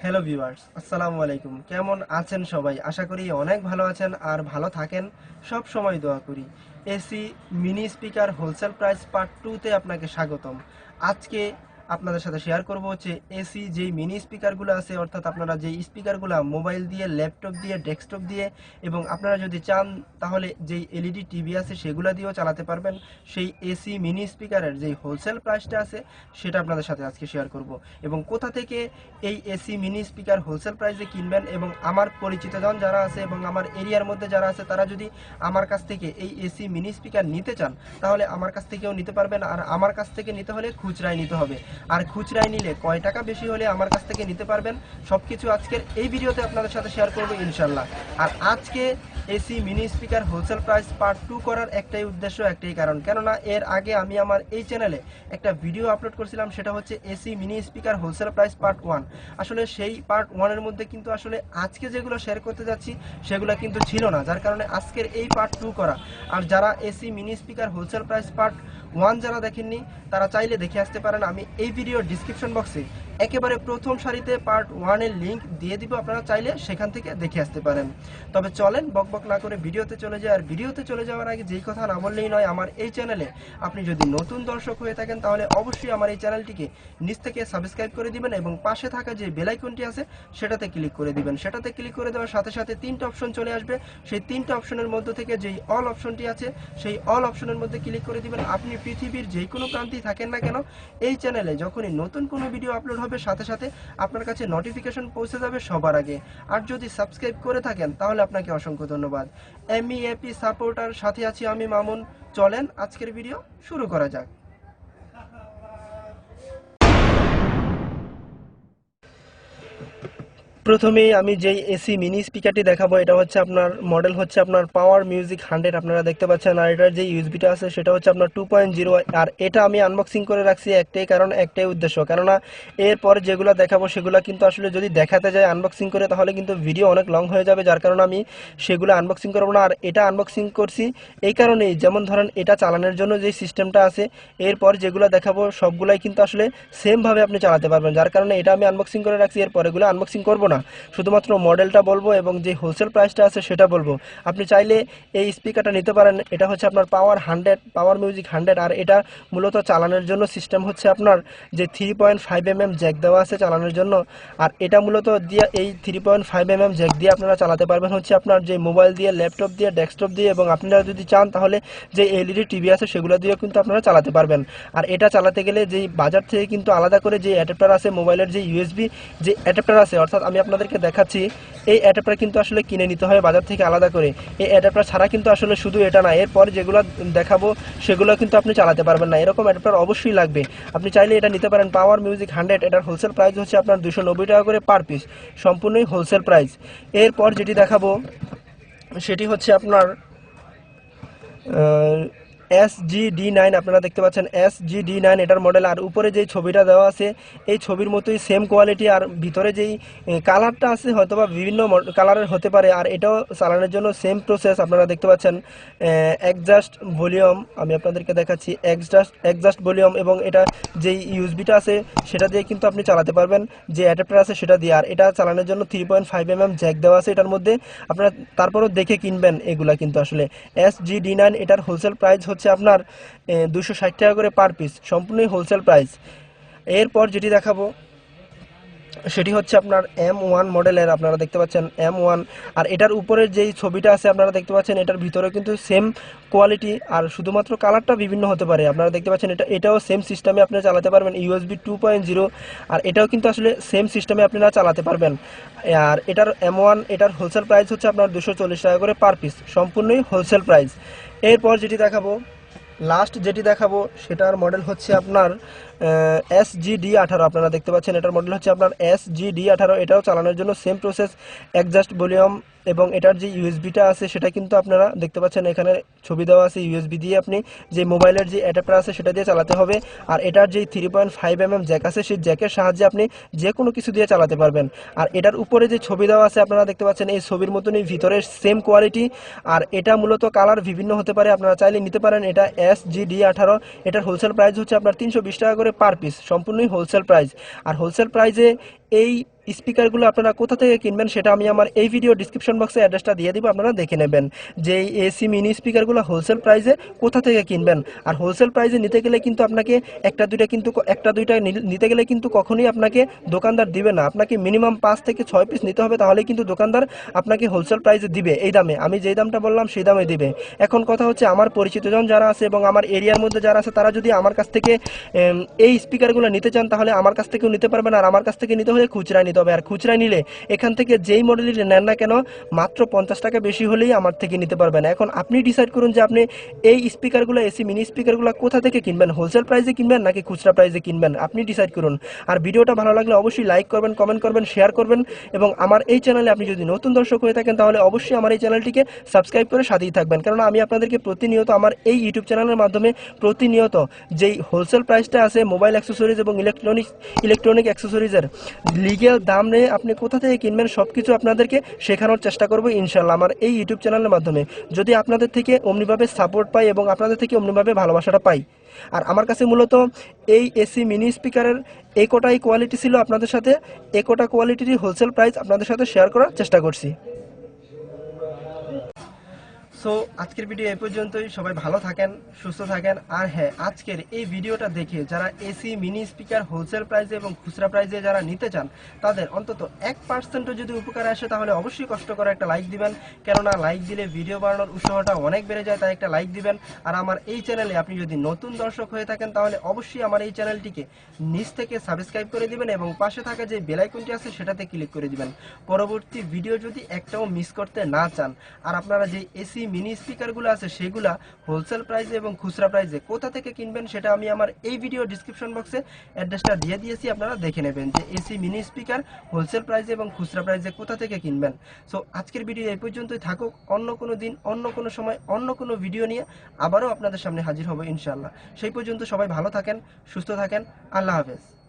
Hello viewers, আসসালামু আলাইকুম। কেমন আছেন সবাই? আশা করি অনেক ভালো আছেন আর ভালো থাকেন। সব সময় দোয়া করি। AC mini speaker wholesale price part 2 তে আপনাকে স্বাগতম। আজকে আপনাদের সাথে শেয়ার করব হচ্ছে এসি যেই মিনি স্পিকারগুলো আছে, অর্থাৎ আপনারা যেই স্পিকারগুলো মোবাইল দিয়ে, ল্যাপটপ দিয়ে, ডেস্কটপ দিয়ে এবং আপনারা যদি চান তাহলে যেই এলইডি টিভি আছে সেগুলো দিয়েও চালাতে পারবেন। সেই এসি মিনি স্পিকারের যেই হোলসেল প্রাইসটা আছে সেটা আপনাদের সাথে আজকে শেয়ার করব এবং কোথা থেকে এই এসি মিনি স্পিকার হোলসেল প্রাইসে কিনবেন এবং আমার পরিচিতজন যারা আছে এবং আমার এরিয়ার মধ্যে যারা আছে তারা যদি আমার কাছ থেকে এই এসি মিনি স্পিকার নিতে চান তাহলে আমার কাছ থেকেও নিতে পারবেন। আর আমার কাছ থেকে নিতে হলে খুচরায় নিতে হবে, আর খুচরায় নিলে কয় টাকা বেশি হলে আমার কাছ থেকে নিতে পারবেন সবকিছু আজকের এই ভিডিওতে আপনাদের সাথে শেয়ার করব ইনশাল্লাহ। আর আজকে AC mini speaker wholesale price part 2 করার একটাই উদ্দেশ্য, একটাই কারণ, কেননা এর আগে আমি আমার এই চ্যানেলে একটা ভিডিও আপলোড করেছিলাম, সেটা হচ্ছে AC mini speaker wholesale price part 1। আসলে সেই পার্ট 1 এর মধ্যে কিন্তু আসলে আজকে যেগুলো শেয়ার করতে যাচ্ছি সেগুলো কিন্তু ছিল না, যার কারণে আজকের এই পার্ট 2 করা। আর যারা AC mini speaker wholesale price part 1 যারা দেখেননি তারা চাইলে দেখে আসতে পারেন। আমি এই ভিডিওর ডিসক্রিপশন বক্সে একেবারে প্রথম সারিতে পার্ট 1 এর লিঙ্ক দিয়ে দিব, আপনারা চাইলে সেখান থেকে দেখে আসতে পারেন। তবে চলেন বকবক না করে ভিডিওতে চলে যাই। আর ভিডিওতে চলে যাওয়ার আগে যেই কথা না বললেই নয়, আমার এই চ্যানেলে আপনি যদি নতুন দর্শক হয়ে থাকেন তাহলে অবশ্যই আমার এই চ্যানেলটিকে নিচ থেকে সাবস্ক্রাইব করে দিবেন এবং পাশে থাকা যে বেল আইকনটি আছে সেটাতে ক্লিক করে দিবেন। সেটাতে ক্লিক করে দেওয়ার সাথে সাথে তিনটা অপশন চলে আসবে। সেই তিনটা অপশনের মধ্যে থেকে যেই অল অপশনটি আছে সেই অল অপশনের মধ্যে ক্লিক করে দিবেন। আপনি পৃথিবীর যে কোনো প্রান্তেই থাকেন না কেন, এই চ্যানেলে যখনই নতুন কোনো ভিডিও আপলোড হবে সাথে সাথে আপনার কাছে নোটিফিকেশন পৌঁছে যাবে সবার আগে। আর যদি সাবস্ক্রাইব করে থাকেন তাহলে আপনাকে অসংখ্য ধন্যবাদ। MEAP সাপোর্টার সাথে আছি আমি মামুন। চলেন আজকের ভিডিও শুরু করা যাক। প্রথমেই আমি যেই এসি মিনি স্পিকারটি দেখাবো এটা হচ্ছে আপনার মডেল হচ্ছে আপনার পাওয়ার মিউজিক 100 আপনারা দেখতে পাচ্ছেন। আর এটার যে ইউএসবিটা আছে সেটা হচ্ছে আপনার 2.0। আর এটা আমি আনবক্সিং করে রাখছি একটাই কারণ, একটাই উদ্দেশ্য, কেননা এরপর যেগুলো দেখাবো সেগুলো কিন্তু আসলে যদি দেখাতে যায় আনবক্সিং করে তাহলে কিন্তু ভিডিও অনেক লং হয়ে যাবে, যার কারণে আমি সেগুলো আনবক্সিং করবো না। আর এটা আনবক্সিং করছি এই কারণেই, যেমন ধরেন এটা চালানোর জন্য যে সিস্টেমটা আছে এরপর যেগুলো দেখাবো সবগুলাই কিন্তু আসলে সেমভাবে আপনি চালাতে পারবেন, যার কারণে এটা আমি আনবক্সিং করে রাখছি। এরপর এগুলো আনবক্সিং করবো না, শুধুমাত্র মডেলটা বলবো এবং যে হোলসেল প্রাইসটা আছে সেটা বলবো। আপনি চাইলে এই স্পিকারটা নিতে পারেন। এটা হচ্ছে আপনার পাওয়ার মিউজিক 100। আর এটা মূলত চালানোর জন্য সিস্টেম হচ্ছে আপনার যে 3.5mm জ্যাক দেওয়া আছে চালানোর জন্য। আর এটা মূলত দিয়ে এই 3.5mm জ্যাক দিয়ে আপনারা চালাতে পারবেন হচ্ছে আপনার যে মোবাইল দিয়ে, ল্যাপটপ দিয়ে, ডেস্কটপ দিয়ে এবং আপনারা যদি চান তাহলে যে এলইডি টিভি আছে সেগুলো দিয়েও কিন্তু আপনারা চালাতে পারবেন। আর এটা চালাতে গেলে যেই বাজার থেকে কিন্তু আলাদা করে যে অ্যাডাপ্টার আছে, মোবাইলের যে ইউএসবি যে অ্যাডাপ্টার আছে, অর্থাৎ আমি আপনাদেরকে দেখাচ্ছি এই অ্যাডাপ্টার কিন্তু আসলে কিনে নিতে হয় বাজার থেকে আলাদা করে। এই অ্যাডাপ্টার ছাড়া কিন্তু আসলে শুধু এটা না, এরপর যেগুলো দেখাবো সেগুলো কিন্তু আপনি চালাতে পারবেন না, এরকম অ্যাডাপ্টার অবশ্যই লাগবে। আপনি চাইলে এটা নিতে পারেন পাওয়ার মিউজিক 100। এটার হোলসেল প্রাইস হচ্ছে আপনার 290 টাকা করে পার পিস, সম্পূর্ণই হোলসেল প্রাইস। এরপর যেটি দেখাবো সেটি হচ্ছে আপনার SGD9। আপনারা দেখতে পাচ্ছেন SGD9 এটার মডেল। আর উপরে যেই ছবিটা দেওয়া আছে এই ছবির মতোই সেম কোয়ালিটি, আর ভিতরে যেই কালারটা আছে হয়তোবা বিভিন্ন কালারের হতে পারে। আর এটাও চালানোর জন্য সেম প্রসেস। আপনারা দেখতে পাচ্ছেন এক্সজাস্ট ভলিউম, আমি আপনাদেরকে দেখাচ্ছি এক্সজাস্ট ভলিউম, এবং এটা যেই ইউএসবিটা আছে সেটা দিয়ে কিন্তু আপনি চালাতে পারবেন, যে অ্যাডাপ্টার আছে সেটা দিয়ে। আর এটা চালানোর জন্য 3.5mm জ্যাক দেওয়া আছে এটার মধ্যে। আপনারা তারপরও দেখে কিনবেন এগুলা কিন্তু আসলে। SGD9 এটার হোলসেল প্রাইস হচ্ছে আপনার 260 টাকা করে পার পিস, সম্পূর্ণই হোলসেল প্রাইস। এরপর যেটি দেখাবো সেটি হচ্ছে আপনার M1 মডেলের। আপনারা দেখতে পাচ্ছেন M1। আর এটার উপরের যেই ছবিটা আছে আপনারা দেখতে পাচ্ছেন এটার ভিতরে কিন্তু সেম কোয়ালিটি, আর শুধুমাত্র কালারটা বিভিন্ন হতে পারে। আপনারা দেখতে পাচ্ছেন এটাও সেম সিস্টেমে আপনারা চালাতে পারবেন, USB 2.0। আর এটাও কিন্তু আসলে সেম সিস্টেমে আপনারা চালাতে পারবেন। আর এটার M1 এটার হোলসেল প্রাইস হচ্ছে আপনার 240 টাকা করে পার পিস, সম্পূর্ণই হোলসেল প্রাইস। এরপর যেটি দেখাবো, লাস্ট যেটি দেখাবো সেটার মডেল হচ্ছে আপনার SGD18। আপনারা দেখতে পাচ্ছেন এটার মডেল হচ্ছে আপনার SGD18। এটাও চালানোর জন্য সেম প্রসেস, অ্যাডজাস্ট ভলিউম, এবং এটার যে ইউএসবিটা আছে সেটা কিন্তু আপনারা দেখতে পাচ্ছেন এখানে ছবি দেওয়া আছে। ইউএসবি দিয়ে আপনি যে মোবাইলের যে অ্যাডাপ্টার আছে সেটা দিয়ে চালাতে হবে। আর এটার যে 3.5mm জ্যাক আছে সেই জ্যাকের সাহায্যে আপনি যে কোনো কিছু দিয়ে চালাতে পারবেন। আর এটার উপরে যে ছবি দেওয়া আছে আপনারা দেখতে পাচ্ছেন এই ছবির মতনই ভিতরের সেম কোয়ালিটি। আর এটা মূলত কালার বিভিন্ন হতে পারে, আপনারা চাইলে নিতে পারেন। এটা SGD18। এটার হোলসেল প্রাইস হচ্ছে আপনার 320 টাকা করে পার পিস, সম্পূর্ণই হোলসেল প্রাইস। আর হোলসেল প্রাইসে এই স্পিকারগুলো আপনারা কোথা থেকে কিনবেন সেটা আমি আমার এই ভিডিও ডিসক্রিপশন বক্সে অ্যাড্রেসটা দিয়ে দিব, আপনারা দেখে নেবেন যে এই এসি মিনি স্পিকারগুলো হোলসেল প্রাইসে কোথা থেকে কিনবেন। আর হোলসেল প্রাইসে নিতে গেলে কিন্তু আপনাকে একটা দুইটা নিতে গেলে কিন্তু কখনোই আপনাকে দোকানদার দিবে না, আপনাকে মিনিমাম 5 থেকে 6 পিস নিতে হবে, তাহলেই কিন্তু দোকানদার আপনাকে হোলসেল প্রাইসে দিবে এই দামে, আমি যেই দামটা বললাম সেই দামে দিবে। এখন কথা হচ্ছে আমার পরিচিতজন যারা আছে এবং আমার এরিয়ার মধ্যে যারা আছে তারা যদি আমার কাছ থেকে এই স্পিকারগুলো নিতে চান তাহলে আমার কাছ থেকেও নিতে পারবেন। আর আমার কাছ থেকে নিতে হলে খুচরা নিতে হবে, আর খুচরা নিলে এখান থেকে যেই মডেলের নেন না কেন মাত্র 50 টাকা বেশি হলেই আমার থেকে নিতে পারবেন। এখন আপনি ডিসাইড করুন যে আপনি এই স্পিকারগুলো এসি মিনি স্পিকারগুলো কোথা থেকে কিনবেন, হোলসেল প্রাইসে কিনবেন নাকি খুচরা প্রাইসে কিনবেন, আপনি ডিসাইড করুন। আর ভিডিওটা ভালো লাগলে অবশ্যই লাইক করবেন, কমেন্ট করবেন, শেয়ার করবেন এবং আমার এই চ্যানেলে আপনি যদি নতুন দর্শক হয়ে থাকেন তাহলে অবশ্যই আমার এই চ্যানেলটিকে সাবস্ক্রাইব করে সাথেই থাকবেন, কারণ আমি আপনাদেরকে প্রতিনিয়ত আমার এই ইউটিউব চ্যানেলের মাধ্যমে প্রতিনিয়ত যেই হোলসেল প্রাইসটা আছে মোবাইল অ্যাক্সেসরিজ এবং ইলেকট্রনিক অ্যাক্সেসরিজের লিগ্যাল দাম নিয়ে আপনি কোথা থেকে কিনবেন সব কিছু আপনাদেরকে শেখানোর চেষ্টা করবো ইনশাল্লাহ আমার এই ইউটিউব চ্যানেলের মাধ্যমে, যদি আপনাদের থেকে অমনিভাবে সাপোর্ট পাই এবং আপনাদের থেকে অমনিভাবে ভালোবাসাটা পাই। আর আমার কাছে মূলত এই এসি মিনি স্পিকারের এই কোটাই কোয়ালিটি ছিল, আপনাদের সাথে এই কোটা কোয়ালিটির হোলসেল প্রাইস আপনাদের সাথে শেয়ার করার চেষ্টা করছি। সো আজকের ভিডিও এই পর্যন্তই, সবাই ভালো থাকেন, সুস্থ থাকেন। আর হ্যাঁ, আজকের এই ভিডিওটা দেখে যারা এসি মিনি স্পিকার হোলসেল প্রাইসে এবং খুচরা প্রাইসে যারা নিতে চান তাদের অন্তত 1% যদি উপকার আসে তাহলে অবশ্যই কষ্ট করে একটা লাইক দিবেন, কেননা লাইক দিলে ভিডিও বানানোর উৎসাহটা অনেক বেড়ে যায়, তাই একটা লাইক দিবেন। আর আমার এই চ্যানেলে আপনি যদি নতুন দর্শক হয়ে থাকেন তাহলে অবশ্যই আমার এই চ্যানেলটিকে নিচ থেকে সাবস্ক্রাইব করে দিবেন এবং পাশে থাকা যে বেল আইকনটি আছে সেটাতে ক্লিক করে দিবেন, পরবর্তী ভিডিও যদি একটাও মিস করতে না চান। আর আপনারা যে এসি মিনি স্পিকারগুলো আছে সেগুলা হোলসেল প্রাইসে এবং খুচরা প্রাইসে কোথা থেকে কিনবেন সেটা আমি আমার এই ভিডিও ডিসক্রিপশন বক্সে অ্যাড্রেসটা দিয়ে দিয়েছি, আপনারা দেখে নেবেন যে এসি মিনি স্পিকার হোলসেল প্রাইসে এবং খুচরা প্রাইসে কোথা থেকে কিনবেন। সো আজকের ভিডিও এই পর্যন্তই থাকুক, অন্য কোনো দিন অন্য কোনো সময় অন্য কোনো ভিডিও নিয়ে আবারও আপনাদের সামনে হাজির হব ইনশাআল্লাহ। সেই পর্যন্ত সবাই ভালো থাকেন, সুস্থ থাকেন, আল্লাহ হাফেজ।